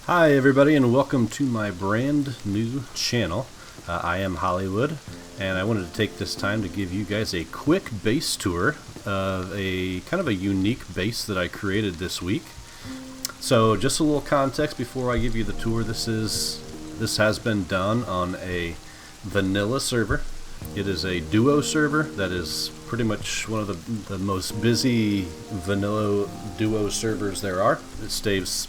Hi everybody and welcome to my brand new channel. I am Hollywood and I wanted to take this time to give you guys a quick base tour of a kind of a unique base that I created this week. So just a little context before I give you the tour. This has been done on a vanilla server. It is a duo server that is pretty much one of the most busy vanilla duo servers there are. It stays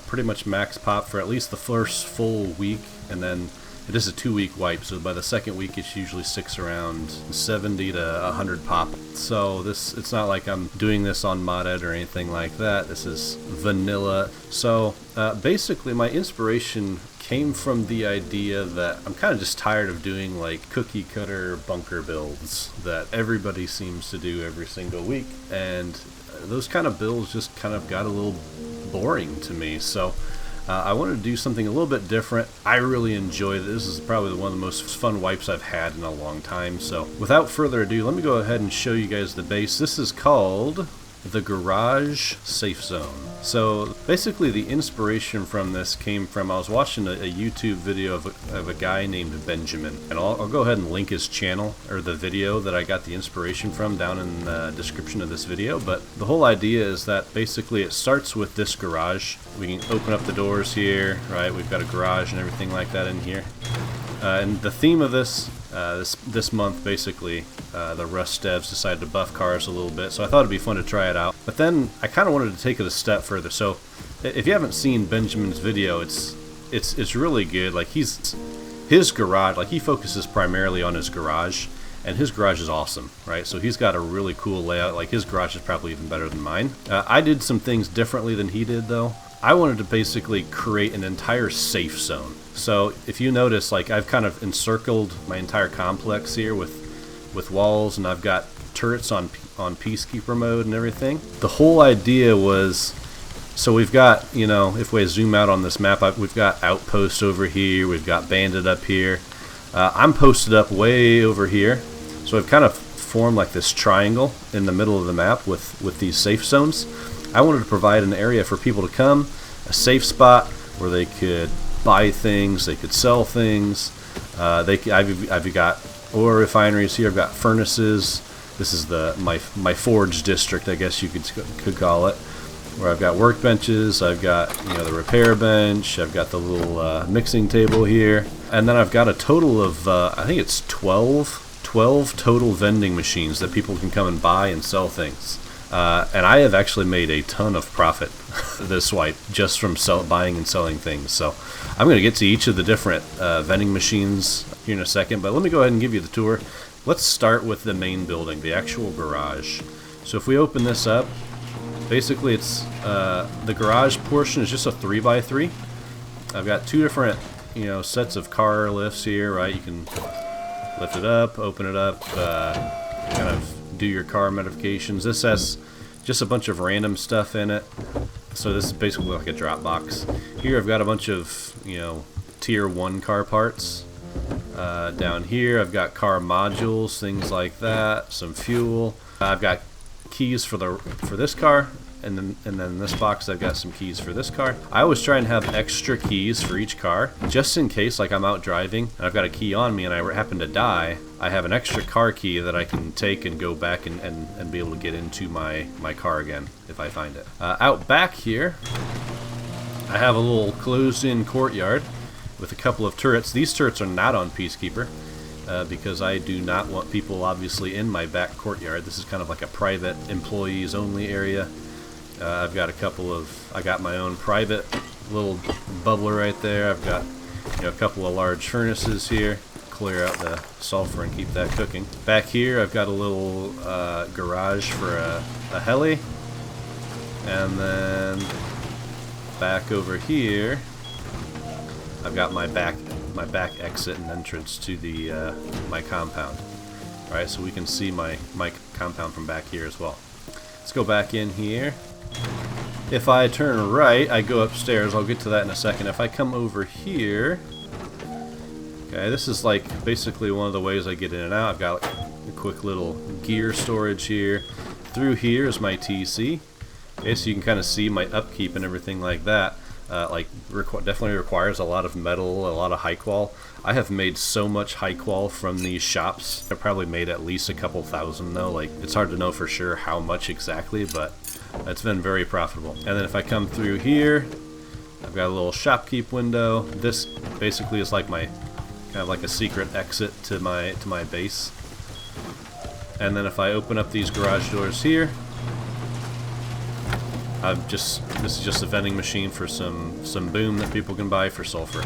pretty much max pop for at least the first full week, and then it is a 2-week wipe, so by the second week it usually sticks around 70 to 100 pop. So it's not like I'm doing this on modded or anything like that. This is vanilla. So basically my inspiration came from the idea that I'm kind of just tired of doing like cookie cutter bunker builds that everybody seems to do every single week, and those kind of builds just kind of got a little boring to me. So I wanted to do something a little bit different. I really enjoy this. This is probably one of the most fun wipes I've had in a long time. So without further ado, let me go ahead and show you guys the base. This is called the Garage Safe Zone. So basically the inspiration from this came from, I was watching a YouTube video of a guy named Benjamin, and I'll go ahead and link his channel or the video that I got the inspiration from down in the description of this video. But the whole idea is that basically it starts with this garage. We can open up the doors here, right? We've got a garage and everything like that in here. And the theme of this month, basically, the Rust devs decided to buff cars a little bit, so I thought it'd be fun to try it out. But then I kind of wanted to take it a step further. So if you haven't seen Benjamin's video, it's really good. Like his garage, like he focuses primarily on his garage, and his garage is awesome, right? So he's got a really cool layout. Like his garage is probably even better than mine. I did some things differently than he did though. I wanted to basically create an entire safe zone. So if you notice, like I've kind of encircled my entire complex here with walls, and I've got turrets on Peacekeeper mode and everything. The whole idea was, so we've got, you know, if we zoom out on this map, we've got outposts over here, we've got bandit up here. I'm posted up way over here, so I've kind of formed like this triangle in the middle of the map with these safe zones. I wanted to provide an area for people to come, a safe spot where they could buy things, they could sell things. I've got ore refineries here. I've got furnaces. This is my forge district, I guess you could call it, where I've got workbenches. I've got, you know, the repair bench. I've got the little mixing table here, and then I've got a total of I think it's 12 total vending machines that people can come and buy and sell things. And I have actually made a ton of profit this wipe just from buying and selling things. So I'm going to get to each of the different vending machines here in a second, but let me go ahead and give you the tour. Let's start with the main building, the actual garage. So if we open this up, basically it's the garage portion is just a 3x3. I've got two different, you know, sets of car lifts here, right? You can lift it up, open it up, kind of do your car modifications. This has just a bunch of random stuff in it, so this is basically like a drop box. Here I've got a bunch of, you know, tier 1 car parts. Down here I've got car modules, things like that, some fuel. I've got keys for this car, and then in this box I've got some keys for this car. I always try and have extra keys for each car, just in case, like I'm out driving and I've got a key on me and I happen to die. I have an extra car key that I can take and go back and be able to get into my car again if I find it. Out back here I have a little closed-in courtyard with a couple of turrets. These turrets are not on Peacekeeper because I do not want people obviously in my back courtyard. This is kind of like a private employees only area. I've got I got my own private little bubbler right there. I've got, you know, a couple of large furnaces here, clear out the sulfur and keep that cooking. Back here I've got a little garage for a heli, and then back over here I've got my back exit and entrance to the my compound. All right, so we can see my compound from back here as well. Let's go back in here. If I turn right, I go upstairs. I'll get to that in a second. If I come over here, okay, this is like basically one of the ways I get in and out. I've got a quick little gear storage here. Through here is my TC. Okay, so you can kind of see my upkeep and everything like that. definitely requires a lot of metal, a lot of high qual. I have made so much high qual from these shops. I probably made at least a couple thousand though. Like, it's hard to know for sure how much exactly, but it's been very profitable. And then if I come through here, I've got a little shopkeep window. This basically is like my kind of like a secret exit to my base. And then if I open up these garage doors here, this is just a vending machine for some boom that people can buy for sulfur.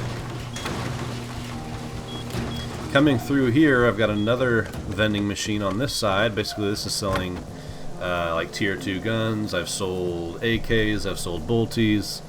Coming through here, I've got another vending machine on this side. Basically, this is selling like tier 2 guns. I've sold AKs, I've sold bolties.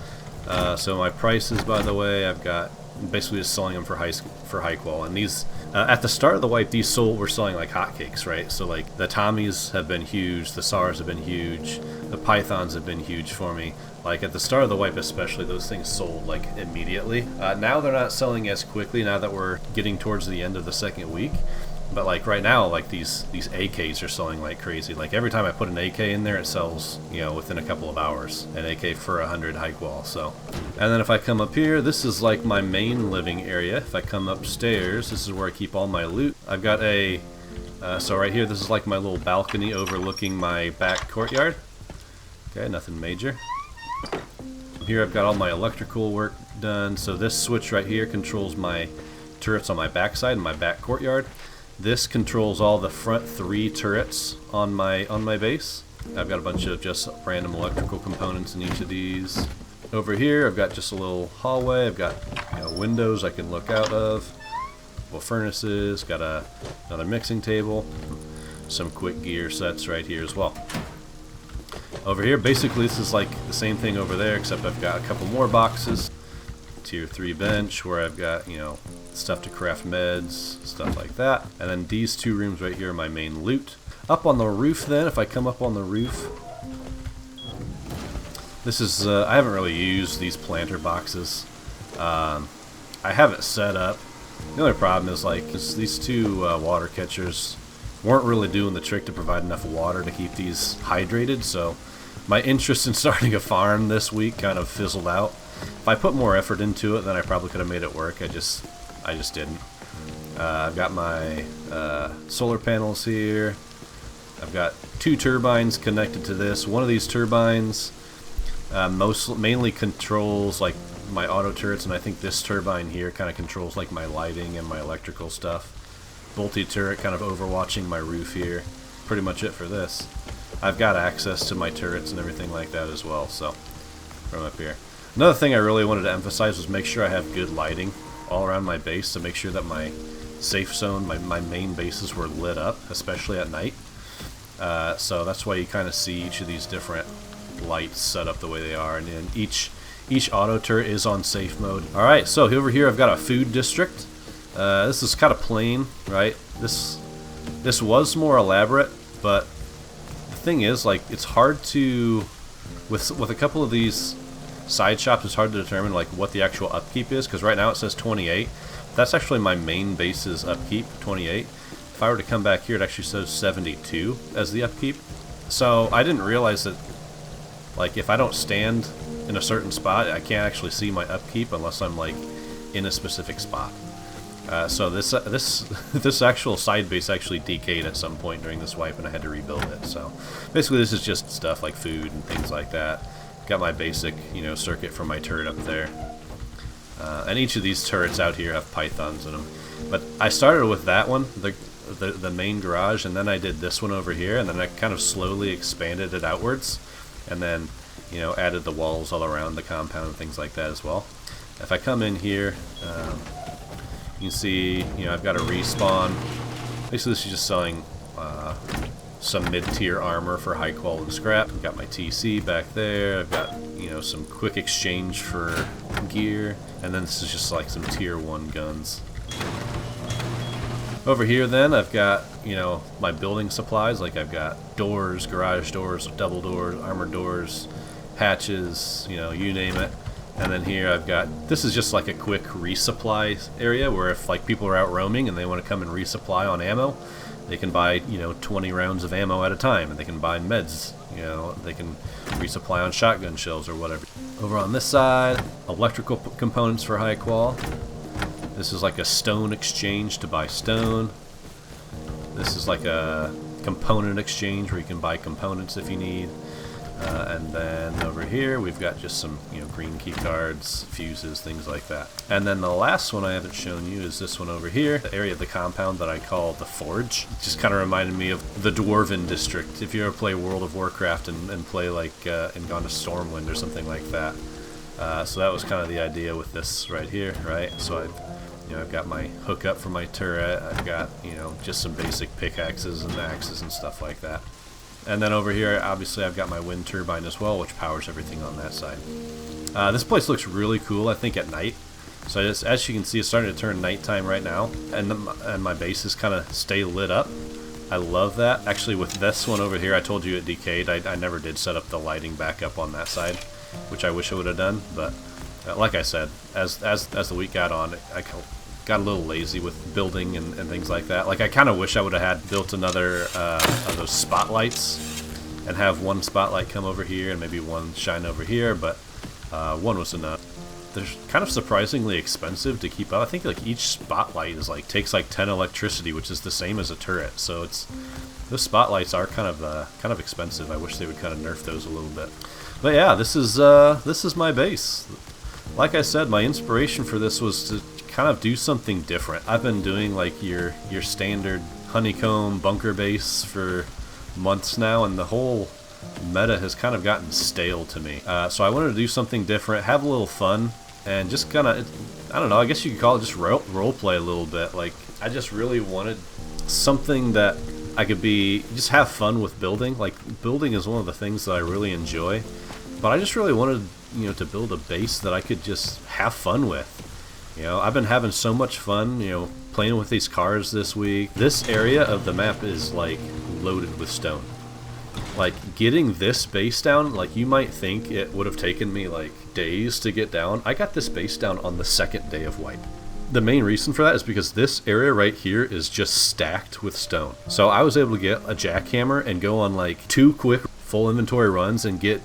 So my prices, by the way, I've got basically just selling them for high qual. And these at the start of the wipe, these were selling like hotcakes, right? So like the Tommies have been huge, the SARs have been huge, the Pythons have been huge for me. Like at the start of the wipe especially, those things sold like immediately. Now they're not selling as quickly now that we're getting towards the end of the second week. But like right now, like these AKs are selling like crazy. Like every time I put an AK in there, it sells, you know, within a couple of hours. An AK for 100 high qual. So, and then if I come up here, this is like my main living area. If I come upstairs, this is where I keep all my loot. I've got a so right here, this is like my little balcony overlooking my back courtyard. Okay, nothing major. Here I've got all my electrical work done. So this switch right here controls my turrets on my backside and my back courtyard. This controls all the front 3 turrets on my base. I've got a bunch of just random electrical components in each of these. Over here, I've got just a little hallway. I've got, you know, windows I can look out of. Well, furnaces. Got another mixing table. Some quick gear sets right here as well. Over here, basically, this is like the same thing over there, except I've got a couple more boxes. Tier 3 bench where I've got, you know, stuff to craft meds, stuff like that. And then these 2 rooms right here are my main loot. Up on the roof then, if I come up on the roof, this is, I haven't really used these planter boxes. I have it set up. The only problem is like these 2 water catchers weren't really doing the trick to provide enough water to keep these hydrated, so my interest in starting a farm this week kind of fizzled out. If I put more effort into it, then I probably could have made it work. I just didn't. I've got my solar panels here. I've got 2 turbines connected to this. One of these turbines mainly controls like my auto turrets, and I think this turbine here kind of controls like my lighting and my electrical stuff. Bolty turret kind of overwatching my roof here. Pretty much it for this. I've got access to my turrets and everything like that as well, so from up here. Another thing I really wanted to emphasize was make sure I have good lighting all around my base to make sure that my safe zone, my main bases were lit up, especially at night. So that's why you kind of see each of these different lights set up the way they are, and then each auto turret is on safe mode. Alright, so over here I've got a food district. This is kind of plain, right? This was more elaborate, but the thing is, like, it's hard to, with a couple of these side shops, it's hard to determine like what the actual upkeep is, because right now it says 28. That's actually my main base's upkeep, 28. If I were to come back here, it actually says 72 as the upkeep. So I didn't realize that, like, if I don't stand in a certain spot, I can't actually see my upkeep unless I'm like in a specific spot. So this actual side base actually decayed at some point during this wipe, and I had to rebuild it. So basically, this is just stuff like food and things like that. Got my basic, you know, circuit for my turret up there. And each of these turrets out here have pythons in them. But I started with that one, the main garage, and then I did this one over here, and then I kind of slowly expanded it outwards, and then, you know, added the walls all around the compound and things like that as well. If I come in here, you can see, you know, I've got a respawn. Basically, this is just selling some mid-tier armor for high quality scrap. I've got my TC back there. I've got, you know, some quick exchange for gear, and then this is just like some tier 1 guns. Over here then I've got, you know, my building supplies. Like I've got doors, garage doors, double doors, armored doors, hatches, you know, you name it. And then here I've got, this is just like a quick resupply area where if like people are out roaming and they want to come and resupply on ammo, they can buy, you know, 20 rounds of ammo at a time, and they can buy meds You know, they can resupply on shotgun shells or whatever. Over on this side, electrical components for high qual. This is like a stone exchange to buy stone. This is like a component exchange where you can buy components if you need. And then over here we've got just some, you know, green key cards, fuses, things like that. And then the last one I haven't shown you is this one over here, the area of the compound that I call the Forge. It just kind of reminded me of the Dwarven District. If you ever play World of Warcraft and play like and Gone to Stormwind or something like that. So that was kind of the idea with this right here, right? So I've got my hookup for my turret. I've got, you know, just some basic pickaxes and axes and stuff like that. And then over here, obviously, I've got my wind turbine as well, which powers everything on that side. This place looks really cool, I think, at night. So as you can see, it's starting to turn nighttime right now, and my bases kind of stay lit up. I love that. Actually, with this one over here, I told you it decayed. I never did set up the lighting back up on that side, which I wish I would have done. But like I said, as the week got on, I got a little lazy with building and things like that. Like, I kind of wish I would have had built another of those spotlights and have one spotlight come over here and maybe one shine over here, but one was enough. They're kind of surprisingly expensive to keep up. I think like each spotlight is takes like 10 electricity, which is the same as a turret. So those spotlights are kind of expensive. I wish they would kind of nerf those a little bit. But yeah, this is my base. Like I said, my inspiration for this was to kind of do something different. I've been doing like your standard honeycomb bunker base for months now, and the whole meta has kind of gotten stale to me. So I wanted to do something different, have a little fun, and just kind of, I don't know, I guess you could call it just role play a little bit. Like, I just really wanted something that I could just have fun with building. Like, building is one of the things that I really enjoy, but I just really wanted, you know, to build a base that I could just have fun with. You know, I've been having so much fun, you know, playing with these cars this week. This area of the map is like loaded with stone. Like, getting this base down, like, you might think it would have taken me like days to get down. I got this base down on the second day of wipe. The main reason for that is because this area right here is just stacked with stone. So I was able to get a jackhammer and go on like 2 quick full inventory runs and get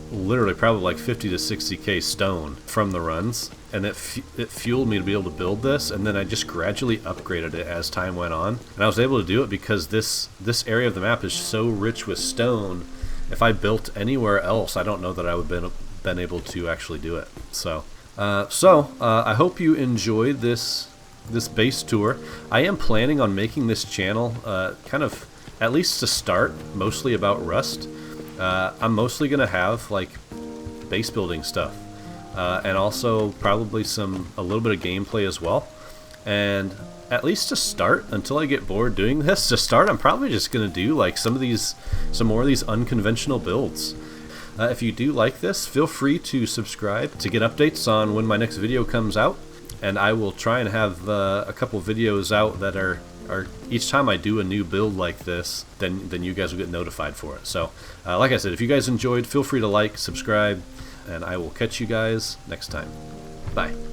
literally probably like 50 to 60k stone from the runs, and it fueled me to be able to build this. And then I just gradually upgraded it as time went on, and I was able to do it because this area of the map is so rich with stone. If I built anywhere else, I don't know that I would have been able to actually do it. So I hope you enjoyed this base tour. I am planning on making this channel kind of, at least to start, mostly about Rust. I'm mostly going to have like base building stuff, and also probably a little bit of gameplay as well. And at least to start, until I get bored doing this, to start, I'm probably just going to do like some more of these unconventional builds. If you do like this, feel free to subscribe to get updates on when my next video comes out, and I will try and have a couple videos out that are each time I do a new build like this, then you guys will get notified for it. So, like I said, if you guys enjoyed, feel free to like, subscribe, and I will catch you guys next time. Bye.